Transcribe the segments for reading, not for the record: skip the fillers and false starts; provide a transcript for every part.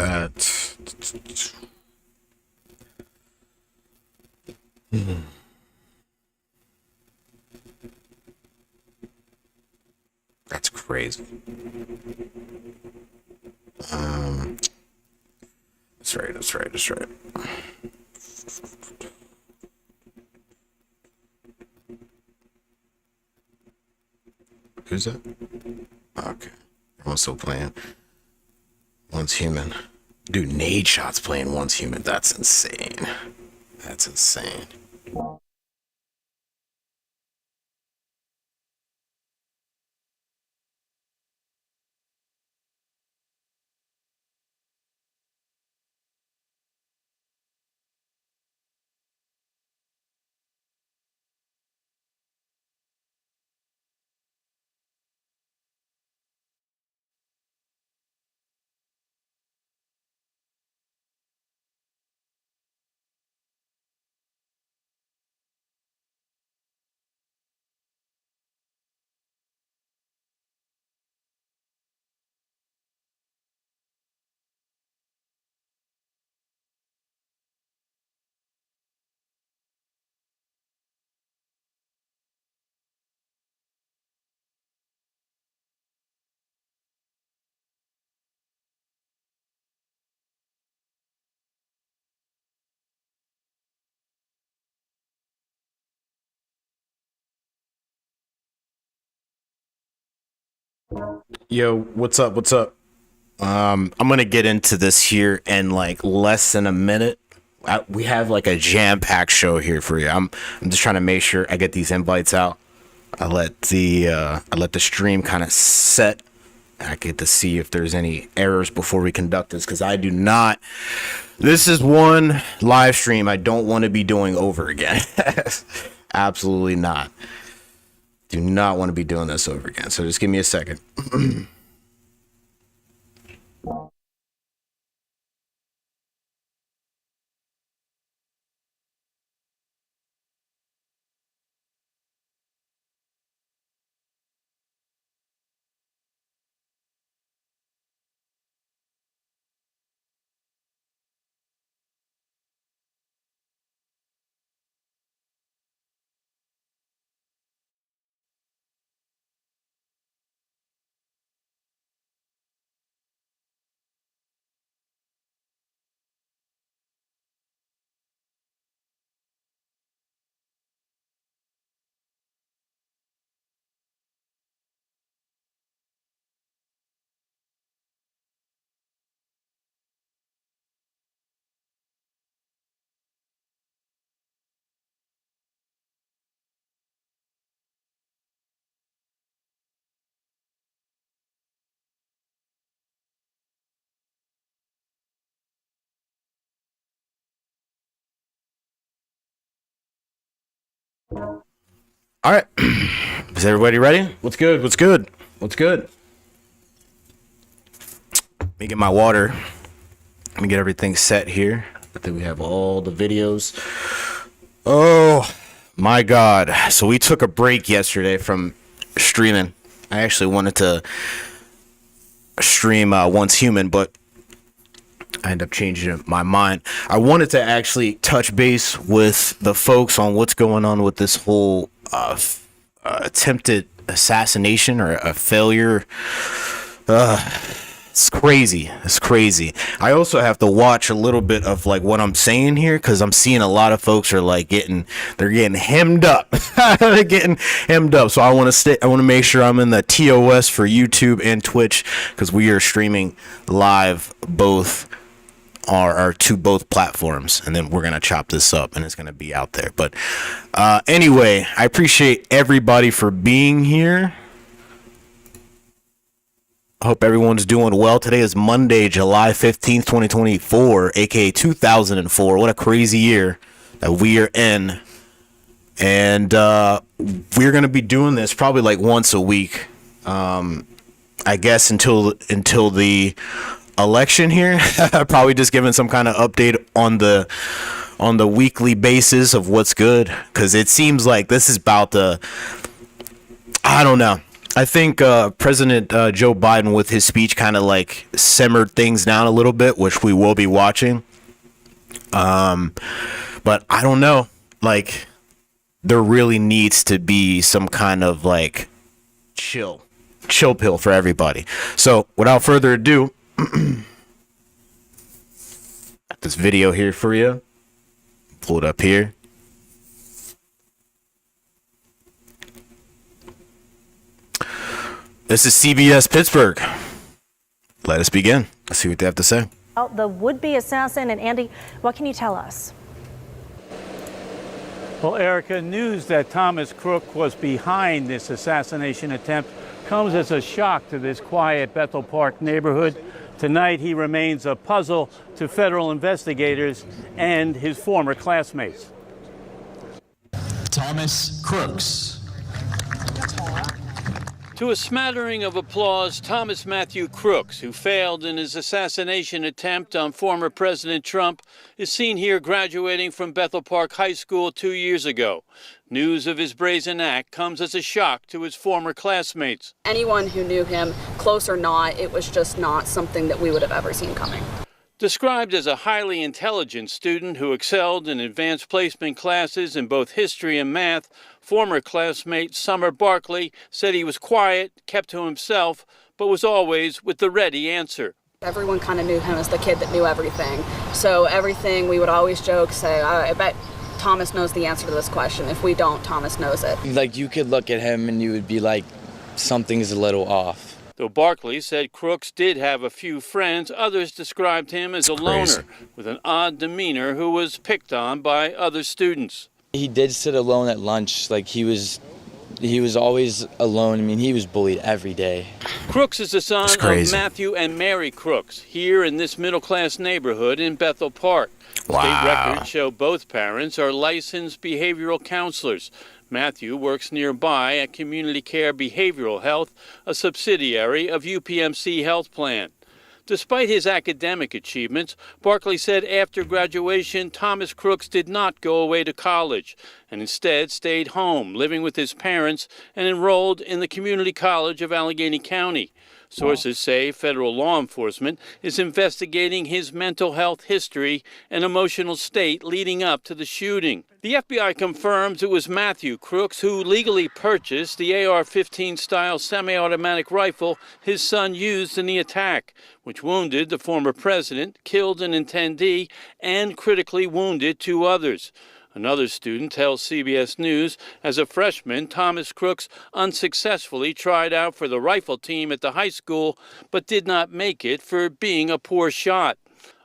that. That's crazy. That's right. Who's that? Okay. Everyone's still playing. Once Human. Dude, Nade Shot's playing Once Human. That's insane. That's insane. Yo, what's up? What's up? I'm gonna get into this here in like less than a minute. We have like a jam-packed show here for you. I'm just trying to make sure I get these invites out. I let the stream kind of set. I get to see if there's any errors before we conduct this, because I do not. This is one live stream I don't want to be doing over again. Absolutely not. Do not want to be doing this over again. So just give me a second. All right. Is everybody ready? What's good? What's good? What's good? Let me get my water. Let me get everything set here. I think we have all the videos. Oh my God. So we took a break yesterday from streaming. I actually wanted to stream Once Human, but I ended up changing my mind. I wanted to actually touch base with the folks on what's going on with this whole attempted assassination or a failure. It's crazy. It's crazy. I also have to watch a little bit of like what I'm saying here, because I'm seeing a lot of folks are like they're getting hemmed up. They're getting hemmed up. So I want to make sure I'm in the TOS for YouTube and Twitch, because we are streaming live both are to both platforms, and then we're gonna chop this up and it's gonna be out there. But anyway, I appreciate everybody for being here. I hope everyone's doing well. Today is Monday, July 15th, 2024, aka 2004. What a crazy year that we are in. And we're gonna be doing this probably like once a week, I guess, until the election here. Probably just giving some kind of update on the weekly basis of what's good, because it seems like this is about the, I don't know, I think President Joe Biden, with his speech, kind of like simmered things down a little bit, which we will be watching. But I don't know. Like, there really needs to be some kind of like chill pill for everybody. So without further ado, this video here for you. Pull it up here. This is CBS Pittsburgh. Let us begin. Let's see what they have to say. The would-be assassin, and Andy, what can you tell us? Well, Erica, news that Thomas Crook was behind this assassination attempt comes as a shock to this quiet Bethel Park neighborhood. Tonight, he remains a puzzle to federal investigators and his former classmates. Thomas Crooks. To a smattering of applause, Thomas Matthew Crooks, who failed in his assassination attempt on former President Trump, is seen here graduating from Bethel Park High School 2 years ago. News of his brazen act comes as a shock to his former classmates. Anyone who knew him, close or not, it was just not something that we would have ever seen coming. Described as a highly intelligent student who excelled in advanced placement classes in both history and math, former classmate Summer Barkley said he was quiet, kept to himself, but was always with the ready answer. Everyone kind of knew him as the kid that knew everything. So everything, we would always joke, say, I bet Thomas knows the answer to this question. If we don't, Thomas knows it. Like, you could look at him and you would be like, something's a little off. Though Barkley said Crooks did have a few friends, others described him as a loner with an odd demeanor who was picked on by other students. He did sit alone at lunch. Like, he was always alone. I mean, he was bullied every day. Crooks is the son of Matthew and Mary Crooks, here in this middle-class neighborhood in Bethel Park. Wow. State records show both parents are licensed behavioral counselors. Matthew works nearby at Community Care Behavioral Health, a subsidiary of UPMC Health Plan. Despite his academic achievements, Barkley said after graduation, Thomas Crooks did not go away to college and instead stayed home, living with his parents and enrolled in the Community College of Allegheny County. Sources say federal law enforcement is investigating his mental health history and emotional state leading up to the shooting. The FBI confirms it was Matthew Crooks who legally purchased the AR-15 style semi-automatic rifle his son used in the attack, which wounded the former president, killed an attendee, and critically wounded 2 others. Another student tells CBS News, as a freshman, Thomas Crooks unsuccessfully tried out for the rifle team at the high school, but did not make it for being a poor shot.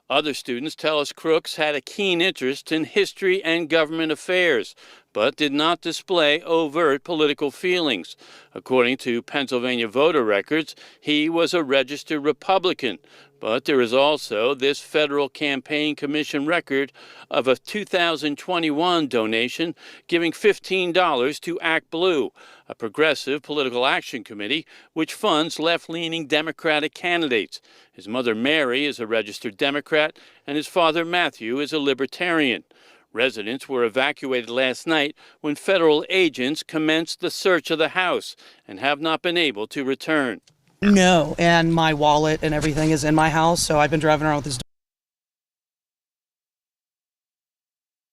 Other students tell us Crooks had a keen interest in history and government affairs, but did not display overt political feelings. According to Pennsylvania voter records, he was a registered Republican. But there is also this Federal Campaign Commission record of a 2021 donation giving $15 to Act Blue, a progressive political action committee which funds left-leaning Democratic candidates. His mother Mary is a registered Democrat and his father Matthew is a Libertarian. Residents were evacuated last night when federal agents commenced the search of the house and have not been able to return. No, and my wallet and everything is in my house, so I've been driving around with this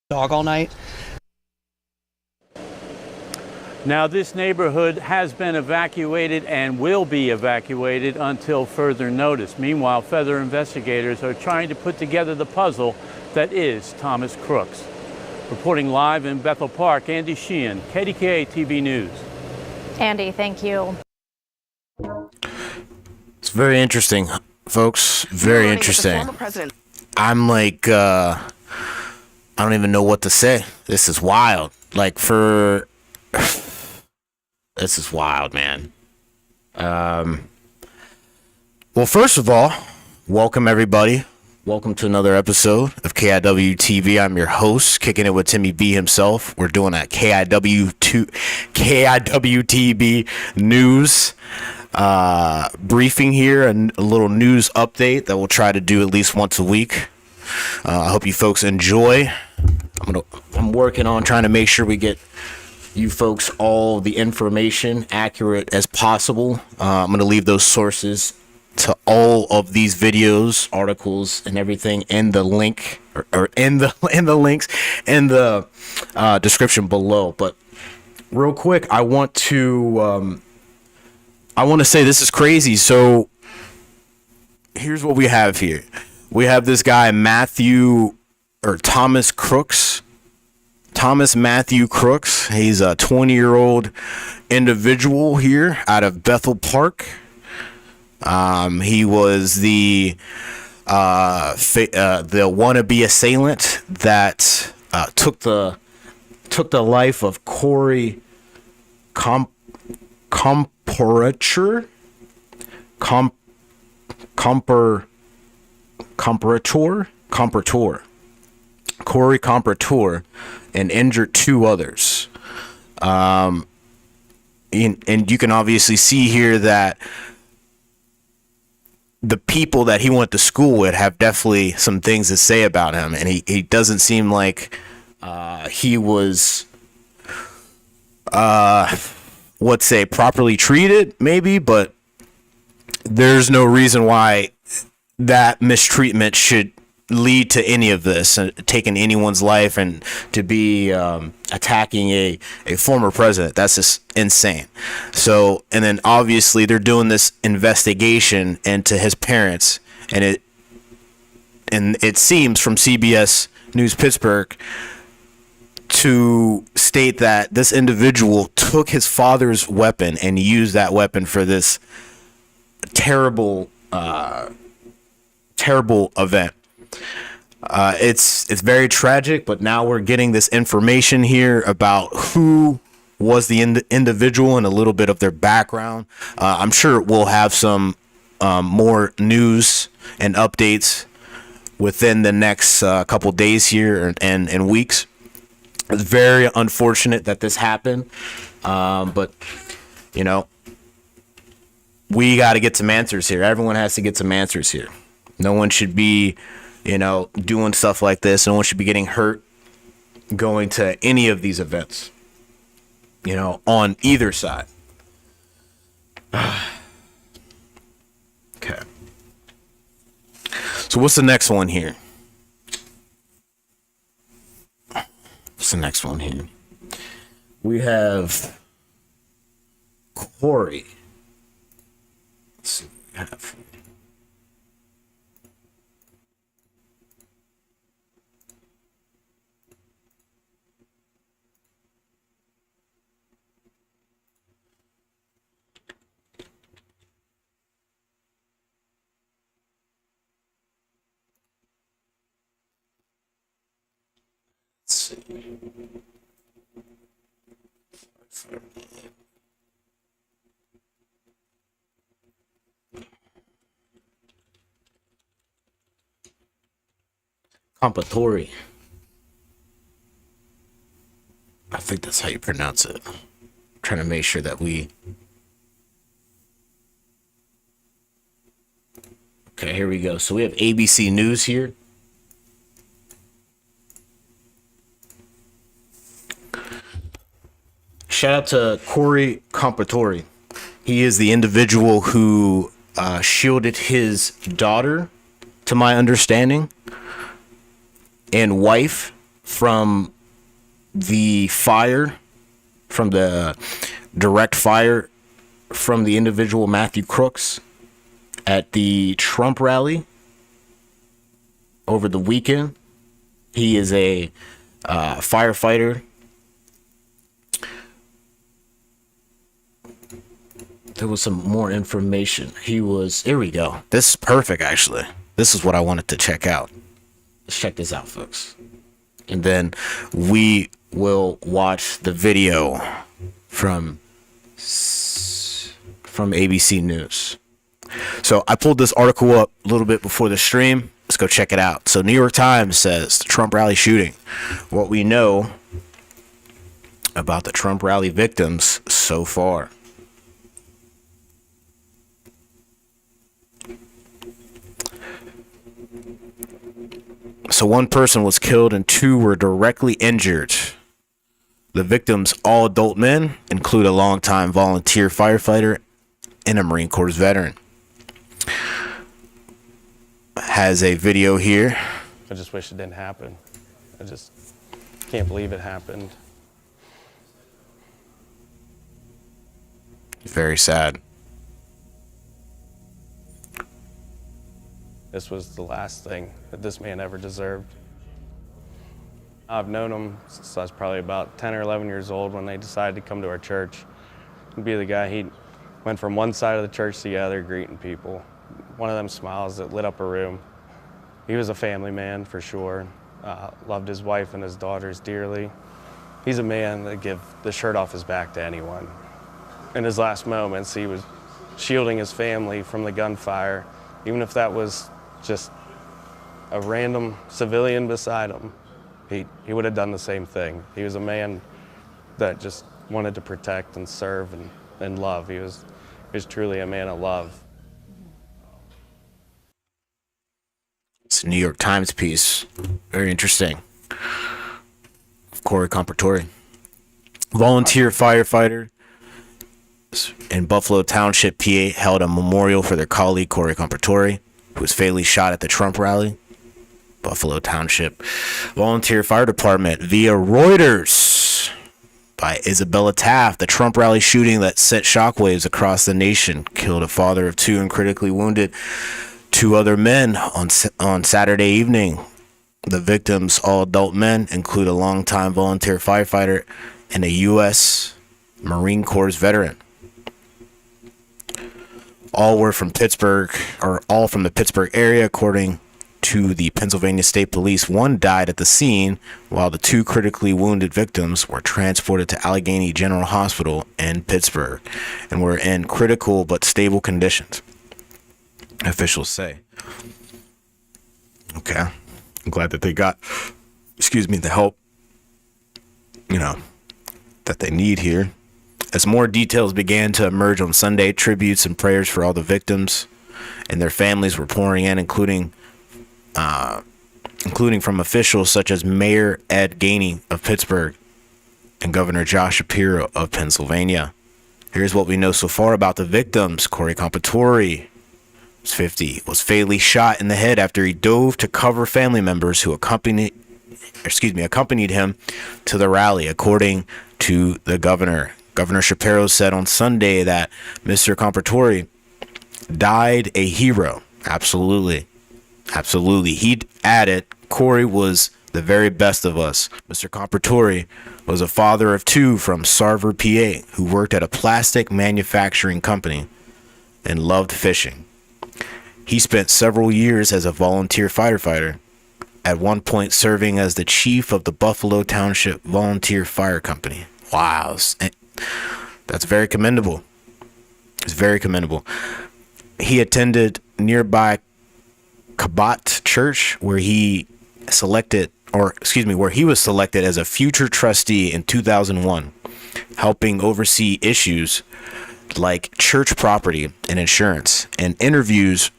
dog all night. Now, this neighborhood has been evacuated and will be evacuated until further notice. Meanwhile, federal investigators are trying to put together the puzzle that is Thomas Crooks. Reporting live in Bethel Park, Andy Sheehan, KIWTB News. Andy, thank you. It's very interesting, folks. Very interesting. I'm like, I don't even know what to say. This is wild. Like, this is wild, man. Well, first of all, welcome everybody. Welcome to another episode of KIWTB. I'm your host, kicking it with Timmy B himself. We're doing a KIWTB news briefing here, and a little news update that we'll try to do at least once a week. I hope you folks enjoy. I'm working on trying to make sure we get you folks all the information accurate as possible. I'm going to leave those sources to all of these videos, articles, and everything in the link or in the links in the description below. But real quick, I want to say this is crazy. So here's what we have here. We have this guy Thomas Crooks. Thomas Matthew Crooks. He's a 20-year-old individual here out of Bethel Park. He was the wannabe assailant that took the life of Corey Comperatore. Corey Comperatore, and injured 2 others. And you can obviously see here that the people that he went to school with have definitely some things to say about him, and he doesn't seem like he was properly treated, maybe, but there's no reason why that mistreatment should lead to any of this, taking anyone's life, and to be attacking a former president. That's just insane. So, and then obviously they're doing this investigation into his parents, and it seems from CBS News Pittsburgh to state that this individual took his father's weapon and used that weapon for this terrible event. It's very tragic, but now we're getting this information here about who was the individual and a little bit of their background. I'm sure we'll have some more news and updates within the next couple days here and weeks. It's very unfortunate that this happened, but you know, we got to get some answers here. Everyone has to get some answers here. No one should be, doing stuff like this. No one should be getting hurt going to any of these events, on either side. Okay. So what's the next one here? We have Corey. Let's see what we have. Let's see. Comperatore. I think that's how you pronounce it. I'm trying to make sure that we... Okay, here we go. So we have ABC News here. Shout out to Corey Comperatore. He is the individual who shielded his daughter, to my understanding, and wife from the fire, from the direct fire from the individual Matthew Crooks at the Trump rally over the weekend. He is a firefighter. There was some more information. Here we go. This is perfect, actually. This is what I wanted to check out. Let's check this out, folks. And then we will watch the video from ABC News. So I pulled this article up a little bit before the stream. Let's go check it out. So New York Times says the Trump rally shooting. What we know about the Trump rally victims so far. So one person was killed and 2 were directly injured The victims, all adult men, include a longtime volunteer firefighter and a Marine Corps veteran. Has a video here. I just wish it didn't happen. I just can't believe it happened. Very sad. This was the last thing that this man ever deserved. I've known him since I was probably about 10 or 11 years old when they decided to come to our church and be the guy. He went from one side of the church to the other greeting people. One of them smiles that lit up a room. He was a family man for sure. Loved his wife and his daughters dearly. He's a man that give the shirt off his back to anyone. In his last moments, he was shielding his family from the gunfire, even if that was just a random civilian beside him. He would have done the same thing. He was a man that just wanted to protect and serve and love. He was truly a man of love. It's a New York Times piece. Very interesting. Corey Comperatore, volunteer firefighter in Buffalo Township, PA, held a memorial for their colleague Corey Comperatore, who was fatally shot at the Trump rally. Buffalo Township Volunteer Fire Department via Reuters by Isabella Taft. The Trump rally shooting that sent shockwaves across the nation killed a father of two and critically wounded two other men on Saturday evening. The victims, all adult men, include a longtime volunteer firefighter and a U.S. Marine Corps veteran. All were from Pittsburgh, or all from the Pittsburgh area, according to the Pennsylvania State Police. One died at the scene, while the two critically wounded victims were transported to Allegheny General Hospital in Pittsburgh and were in critical but stable conditions, officials say. Okay. I'm glad that they got, the help, that they need here. As more details began to emerge on Sunday, tributes and prayers for all the victims and their families were pouring in, including from officials such as Mayor Ed Gainey of Pittsburgh and Governor Josh Shapiro of Pennsylvania. Here's what we know so far about the victims. Corey Comperatore, 50, was fatally shot in the head after he dove to cover family members who accompanied him to the rally, according to the governor. Governor Shapiro said on Sunday that Mr. Comperatore died a hero. Absolutely. He added, Corey was the very best of us. Mr. Comperatore was a father of two from Sarver, PA, who worked at a plastic manufacturing company and loved fishing. He spent several years as a volunteer firefighter, at one point serving as the chief of the Buffalo Township Volunteer Fire Company. Wow. That's very commendable. It's very commendable. He attended nearby Cabot Church, where he was selected as a future trustee in 2001, helping oversee issues like church property and insurance. In interviews,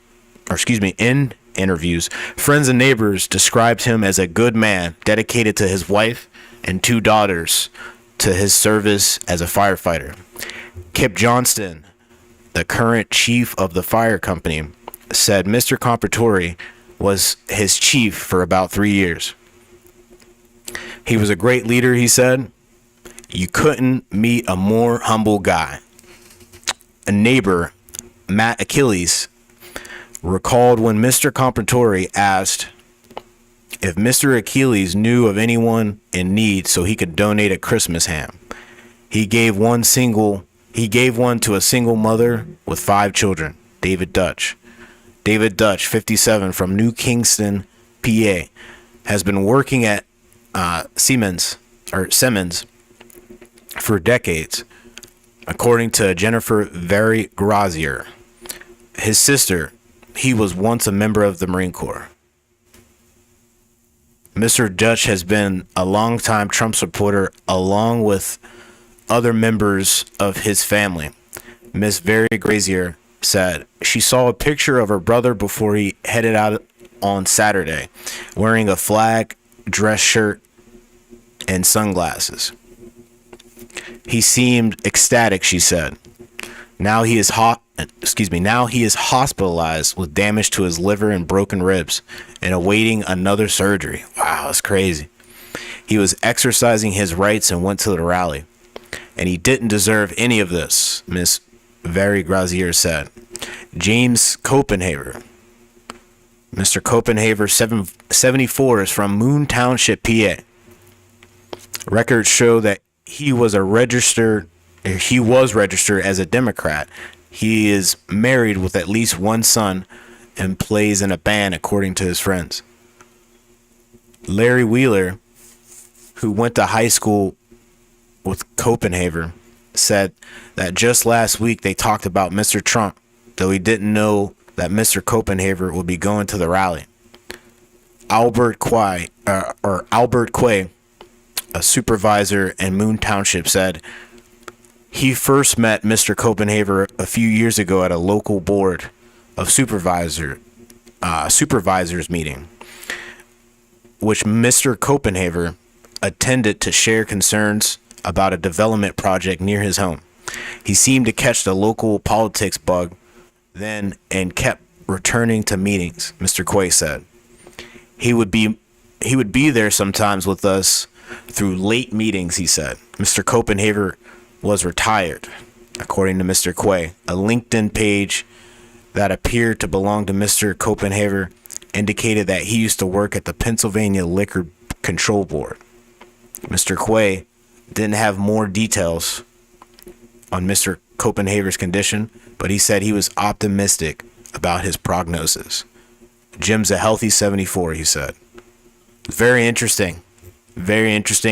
friends and neighbors described him as a good man, dedicated to his wife and two daughters, to his service as a firefighter. Kip Johnston, the current chief of the fire company, said Mr. Comperatore was his chief for about 3 years. He was a great leader, he said. You couldn't meet a more humble guy. A neighbor, Matt Achilles, recalled when Mr. Comperatore asked if Mr. Achilles knew of anyone in need so he could donate a Christmas ham. He gave one to a single mother with 5 children, David Dutch. David Dutch, 57, from New Kingston, PA, has been working at Siemens for decades, according to Jennifer Very Grazier. His sister, he was once a member of the Marine Corps. Mr. Dutch has been a longtime Trump supporter along with other members of his family. Miss Very Grazier said she saw a picture of her brother before he headed out on Saturday, wearing a flag dress shirt and sunglasses. He seemed ecstatic, she said. Now he is hospitalized with damage to his liver and broken ribs and awaiting another surgery. Wow, that's crazy. He was exercising his rights and went to the rally. And he didn't deserve any of this, Miss Very Grazier said. James Copenhaver. Mr. Copenhaver, 74, is from Moon Township, PA. Records show that he was registered as a Democrat. He is married with at least one son and plays in a band, according to his friends. Larry Wheeler, who went to high school with Copenhaver, said that just last week they talked about Mr. Trump, though he didn't know that Mr. Copenhaver would be going to the rally. Albert Quay, a supervisor in Moon Township, said he first met Mr. Copenhaver a few years ago at a local board of supervisors meeting, which Mr. Copenhaver attended to share concerns about a development project near his home. He seemed to catch the local politics bug then and kept returning to meetings, Mr. Quay said. He would be there sometimes with us through late meetings, he said. Mr. Copenhaver was retired, according to Mr. Quay. A LinkedIn page that appeared to belong to Mr. Copenhaver indicated that he used to work at the Pennsylvania Liquor Control Board. Mr. Quay didn't have more details on Mr. Copenhaver's condition, but he said he was optimistic about his prognosis. Jim's a healthy 74, he said. Very interesting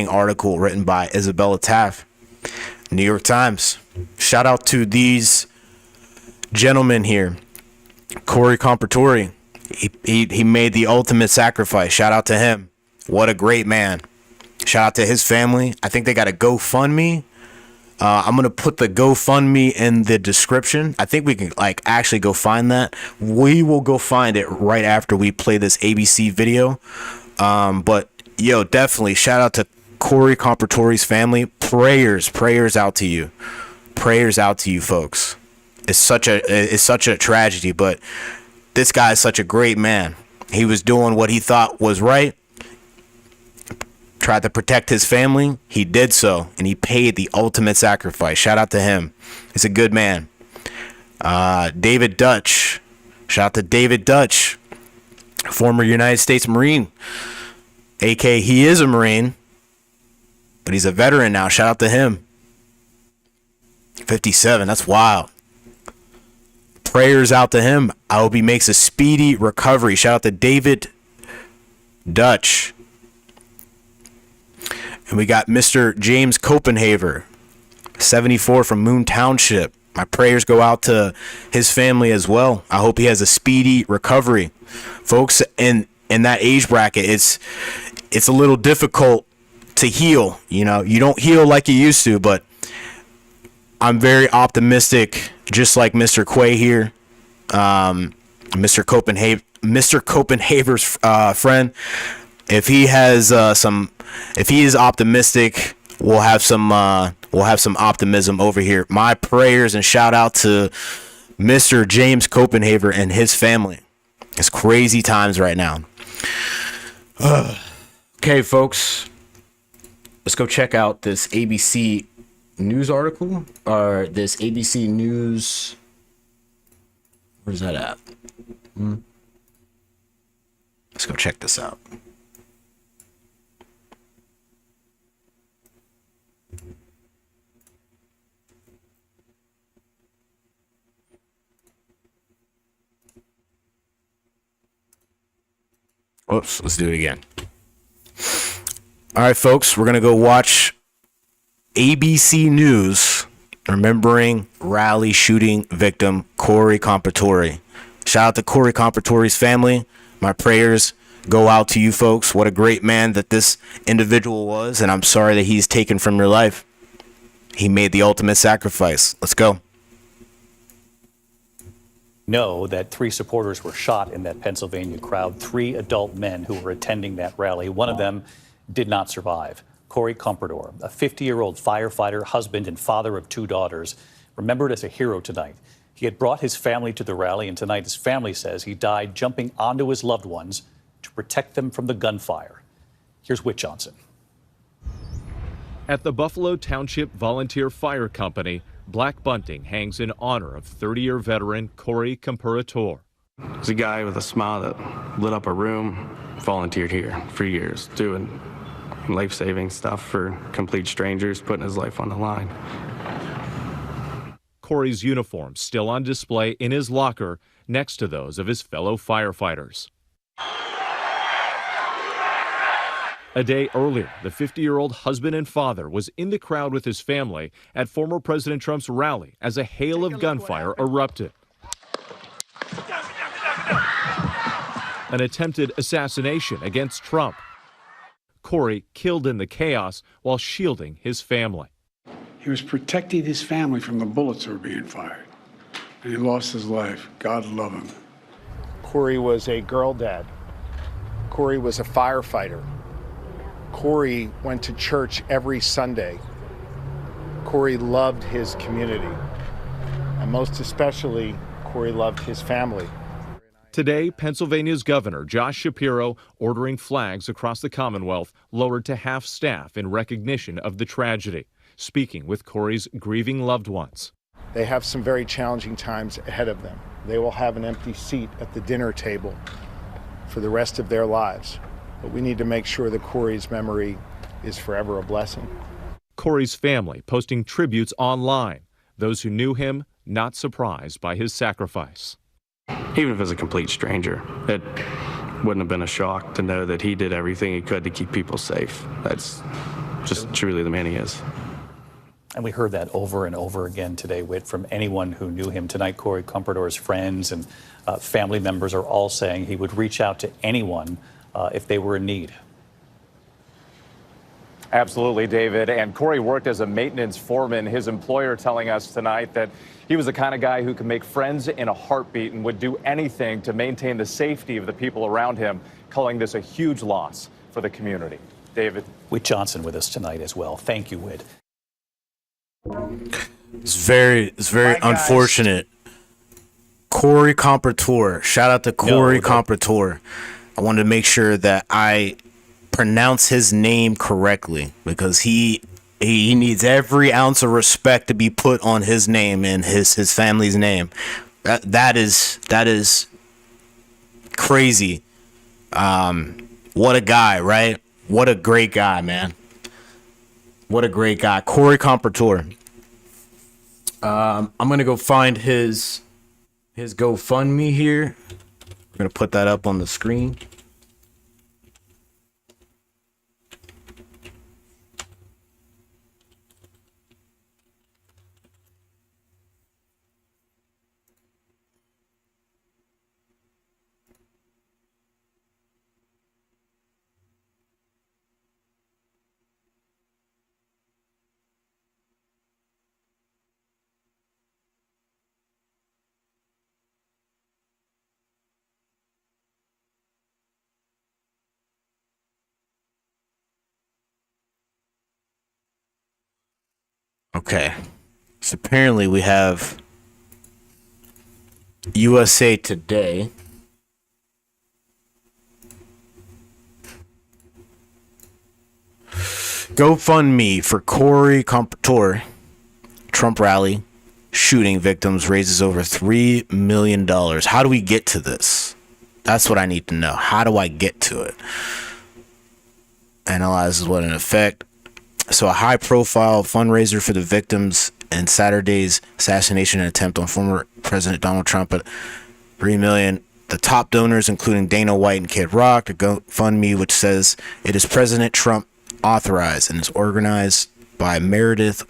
article written by Isabella Taft, New York Times. Shout out to these gentlemen here. Corey Comperatore, he made the ultimate sacrifice. Shout out to him. What a great man. Shout out to his family. I think they got a GoFundMe. I'm going to put the GoFundMe in the description. I think we can actually go find that. We will go find it right after we play this ABC video. But yo, definitely shout out to Corey Comperatore's family. Prayers out to you. Prayers out to you folks. It's such a tragedy, but this guy is such a great man. He was doing what he thought was right. Tried to protect his family. He did so, and he paid the ultimate sacrifice. Shout out to him. He's a good man. David Dutch. Shout out to David Dutch, former United States Marine. AK, he is a Marine, but he's a veteran now. Shout out to him. 57, that's wild. Prayers out to him. I hope he makes a speedy recovery. Shout out to David Dutch. And we got Mr. James Copenhaver, 74, from Moon Township. My prayers go out to his family as well. I hope he has a speedy recovery. Folks, in that age bracket, it's a little difficult to heal. You know, you don't heal like you used to, but I'm very optimistic, just like Mr. Quay here, Mr. Copenhaver's friend. If he has if he is optimistic, we'll have some optimism over here. My prayers and shout out to Mr. James Copenhaver and his family. It's crazy times right now. Okay, folks, let's go check out this ABC News article, or this ABC News. Where's that at? Let's go check this out. Oops, let's do it again. All right, folks, we're going to go watch ABC News, remembering rally shooting victim Corey Comperatore. Shout out to Corey Comperatore's family. My prayers go out to you folks. What a great man that this individual was, and I'm sorry that he's taken from your life. He made the ultimate sacrifice. Let's go. Know that 3 supporters were shot in that Pennsylvania crowd, 3 adult men who were attending that rally. One of them did not survive. Corey Comperatore, a 50-year-old firefighter, husband, and father of 2 daughters, remembered as a hero tonight. He had brought his family to the rally, and tonight his family says he died jumping onto his loved ones to protect them from the gunfire. Here's Whit Johnson. At the Buffalo Township Volunteer Fire Company, black bunting hangs in honor of 30-year veteran Corey Comperatore. He's a guy with a smile that lit up a room, volunteered here for years, doing life-saving stuff for complete strangers, putting his life on the line. Corey's uniform still on display in his locker next to those of his fellow firefighters. A day earlier, the 50-year-old husband and father was in the crowd with his family at former President Trump's rally as a hail of gunfire erupted. An attempted assassination against Trump. Corey killed in the chaos while shielding his family. He was protecting his family from the bullets that were being fired, and he lost his life. God love him. Corey was a girl dad. Corey was a firefighter. Corey went to church every Sunday. Corey loved his community, and most especially, Corey loved his family. Today, Pennsylvania's Governor Josh Shapiro ordering flags across the Commonwealth lowered to half staff in recognition of the tragedy, speaking with Corey's grieving loved ones. They have some very challenging times ahead of them. They will have an empty seat at the dinner table for the rest of their lives. But we need to make sure that Corey's memory is forever a blessing. Corey's family posting tributes online. Those who knew him not surprised by his sacrifice. Even if as a complete stranger, it wouldn't have been a shock to know that he did everything he could to keep people safe. That's just truly the man he is. And we heard that over and over again today, Whit, from anyone who knew him. Tonight, Corey Comperatore's friends and family members are all saying he would reach out to anyone if they were in need. Absolutely, David. And Corey worked as a maintenance foreman. His employer telling us tonight that he was the kind of guy who could make friends in a heartbeat and would do anything to maintain the safety of the people around him, calling this a huge loss for the community. David. Whit Johnson with us tonight as well. Thank you, Whit. It's very unfortunate. Corey Comperatore. Shout out to Corey Comperatore. I wanted to make sure that I pronounce his name correctly because he needs every ounce of respect to be put on his name and his family's name. That is crazy. What a guy, right? What a great guy, man. What a great guy. Corey Comperatore. I'm gonna go find his GoFundMe here. I'm gonna put that up on the screen. Okay, so apparently we have USA Today. GoFundMe for Corey Comperatore. Trump rally shooting victims raises over $3 million. How do we get to this? That's what I need to know. How do I get to it? Analyzes what in effect. So a high-profile fundraiser for the victims in Saturday's assassination attempt on former President Donald Trump at $3 million. The top donors, including Dana White and Kid Rock, the GoFundMe, which says it is President Trump authorized and is organized by Meredith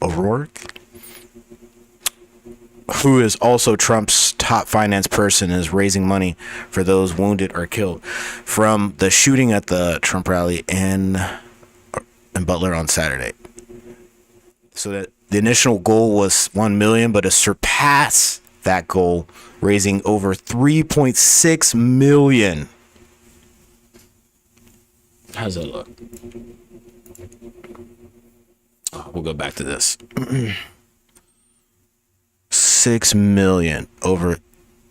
O'Rourke, who is also Trump's top finance person, is raising money for those wounded or killed from the shooting at the Trump rally in Butler on Saturday. So that the initial goal was 1 million, but to surpass that goal, raising over 3.6 million. How's that look? We'll go back to this. 6 million, over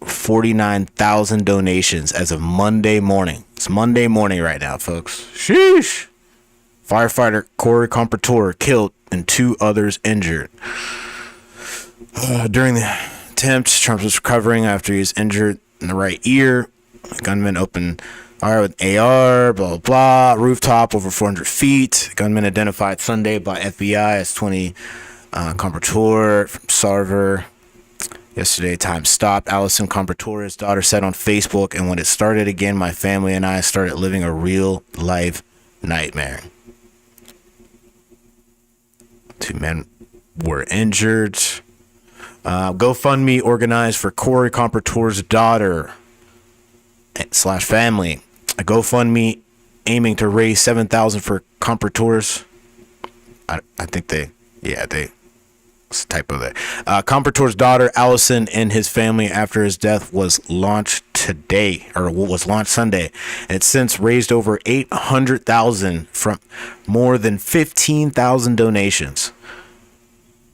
49,000 donations as of Monday morning. It's Monday morning right now, folks. Sheesh. Firefighter Corey Comperatore killed and 2 others injured. During the attempt, Trump was recovering after he was injured in the right ear. The gunman opened fire with AR, blah, blah, blah. Rooftop over 400 feet. Gunman identified Sunday by FBI as 20 Comperatore from Sarver. Yesterday, time stopped. Allison Comperatore's daughter said on Facebook, and when it started again, my family and I started living a real life nightmare. 2 men were injured. GoFundMe organized for Corey Comperatore's daughter / family. A GoFundMe aiming to raise $7,000 for Comperatore's. I think they typo there. Comperatore's daughter Allison and his family after his death was launched Sunday, and it's since raised over $800,000 from more than 15,000 donations.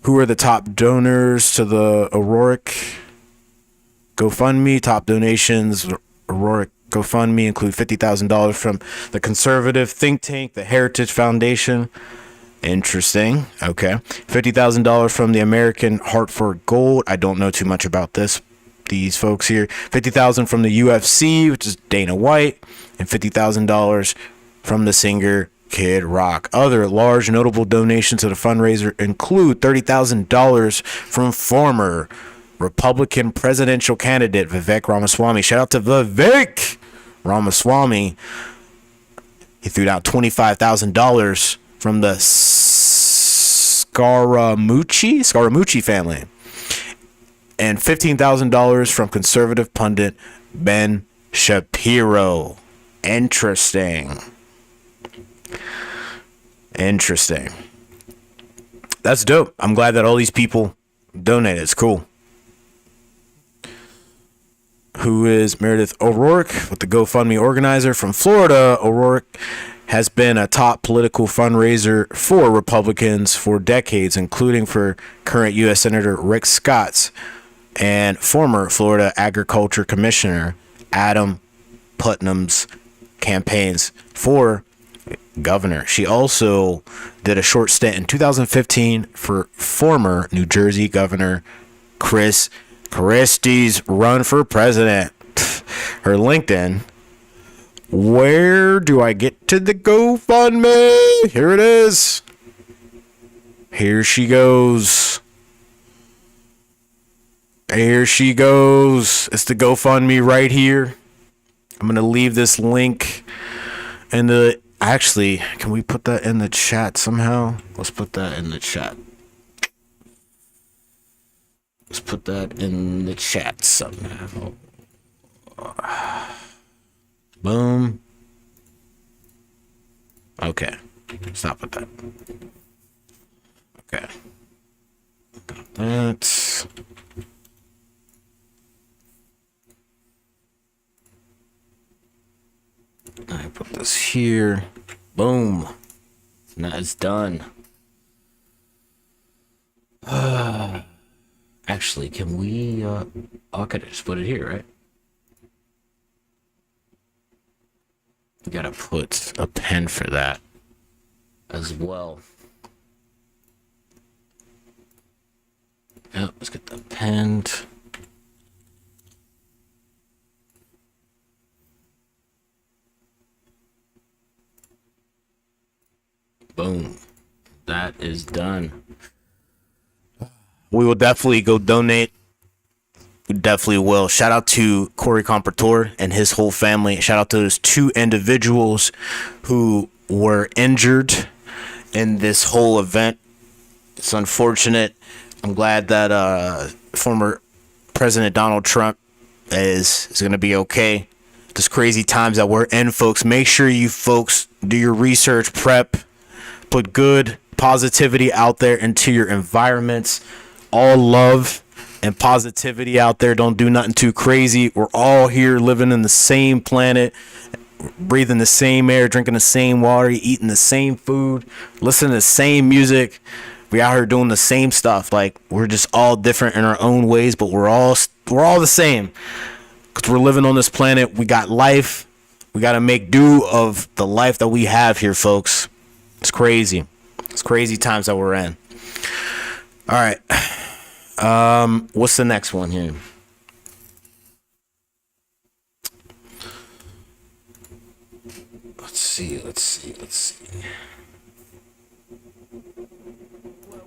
Who are the top donors to the O'Rourke GoFundMe? Top donations O'Rourke GoFundMe include $50,000 from the conservative think tank, the Heritage Foundation. Interesting. Okay. $50,000 from the American Heart for Gold. I don't know too much about these folks here. $50,000 from the UFC, which is Dana White, and $50,000 from the singer Kid Rock. Other large notable donations to the fundraiser include $30,000 from former Republican presidential candidate Vivek Ramaswamy. Shout out to Vivek Ramaswamy. He threw out $25,000 from the Scaramucci family, and $15,000 from conservative pundit Ben Shapiro. Interesting. That's dope. I'm glad that all these people donated. It's cool. Who is Meredith O'Rourke with the GoFundMe organizer from Florida? O'Rourke has been a top political fundraiser for Republicans for decades, including for current U.S. Senator Rick Scott and former Florida Agriculture Commissioner Adam Putnam's campaigns for governor. She also did a short stint in 2015 for former New Jersey Governor Chris Christie's run for president. Her LinkedIn. Where do I get to the GoFundMe? Here it is. Here she goes. It's the GoFundMe right here. I'm going to leave this link in the... Actually, can we put that in the chat somehow? Let's put that in the chat. Somehow. Boom. Okay. Stop with that. Okay. Got that. I put this here. Boom. Now it's done. Actually, can we I could just put it here, right? We gotta put a pen for that as well. Yep, let's get the pen. Boom. That is done. We will definitely go donate. We definitely will. Shout out to Corey Comperatore and his whole family. Shout out to those 2 individuals who were injured in this whole event. It's unfortunate. I'm glad that former President Donald Trump is going to be okay. This crazy times that we're in, folks. Make sure you folks do your research, prep, put good positivity out there into your environments. All love and positivity out there. Don't do nothing too crazy. We're all here living in the same planet, breathing the same air, drinking the same water, eating the same food, listening to the same music. We out here doing the same stuff. Like, we're just all different in our own ways, but we're all the same. Because we're living on this planet. We got life. We got to make do of the life that we have here, folks. It's crazy. It's crazy times that we're in. All right. What's the next one here? Let's see.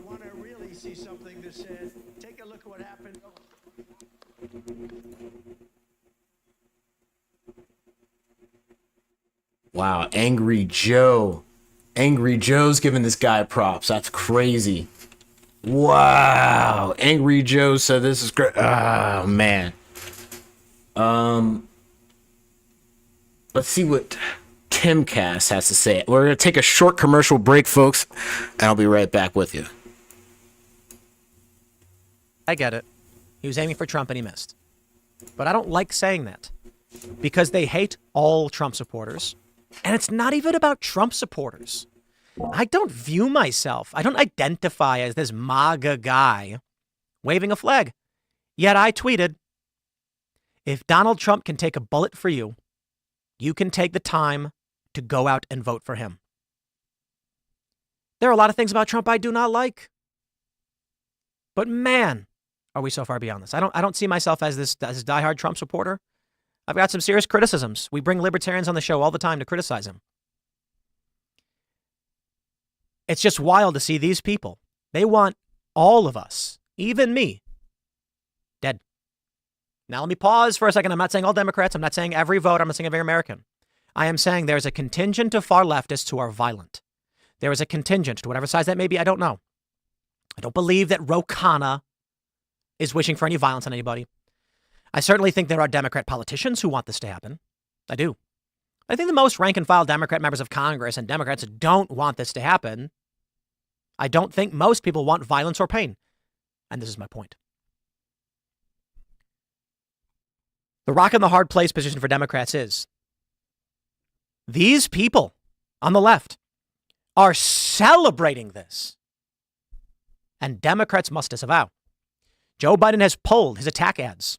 Want to really see something that said, take a look at what happened. Wow, Angry Joe. Angry Joe's giving this guy props. That's crazy. Wow. Angry Joe said this is great. Oh, man. Let's see what Timcast has to say. We're going to take a short commercial break, folks, and I'll be right back with you. I get it. He was aiming for Trump and he missed. But I don't like saying that because they hate all Trump supporters. And it's not even about Trump supporters. I don't view myself, I don't identify as this MAGA guy waving a flag. Yet I tweeted, if Donald Trump can take a bullet for you, you can take the time to go out and vote for him. There are a lot of things about Trump I do not like. But man, are we so far beyond this. I don't see myself as this diehard Trump supporter. I've got some serious criticisms. We bring libertarians on the show all the time to criticize him. It's just wild to see these people. They want all of us, even me, dead. Now let me pause for a second. I'm not saying all Democrats. I'm not saying every voter. I'm not saying every American. I am saying there's a contingent of far leftists who are violent. There is a contingent, to whatever size that may be, I don't know. I don't believe that Ro Khanna is wishing for any violence on anybody. I certainly think there are Democrat politicians who want this to happen. I do. I think the most rank and file Democrat members of Congress and Democrats don't want this to happen. I don't think most people want violence or pain. And this is my point. The rock and the hard place position for Democrats is these people on the left are celebrating this. And Democrats must disavow. Joe Biden has pulled his attack ads,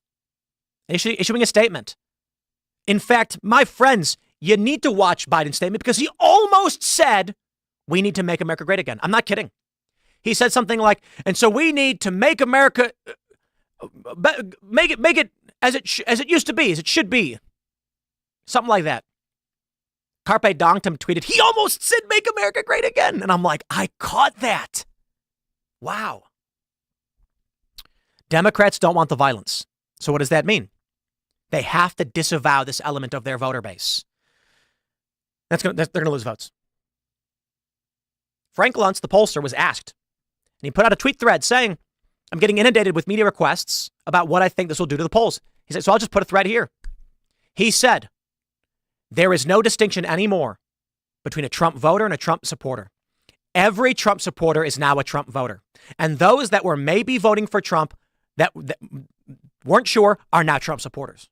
issuing a statement. In fact, my friends, you need to watch Biden's statement because he almost said, we need to make America great again. I'm not kidding. He said something like, and so we need to make America, make it as it used to be, as it should be. Something like that. Carpe Donktum tweeted, he almost said make America great again. And I'm like, I caught that. Wow. Democrats don't want the violence. So what does that mean? They have to disavow this element of their voter base. They're going to lose votes. Frank Luntz, the pollster, was asked, and he put out a tweet thread saying, I'm getting inundated with media requests about what I think this will do to the polls. He said, so I'll just put a thread here. He said, there is no distinction anymore between a Trump voter and a Trump supporter. Every Trump supporter is now a Trump voter. And those that were maybe voting for Trump that weren't sure are now Trump supporters.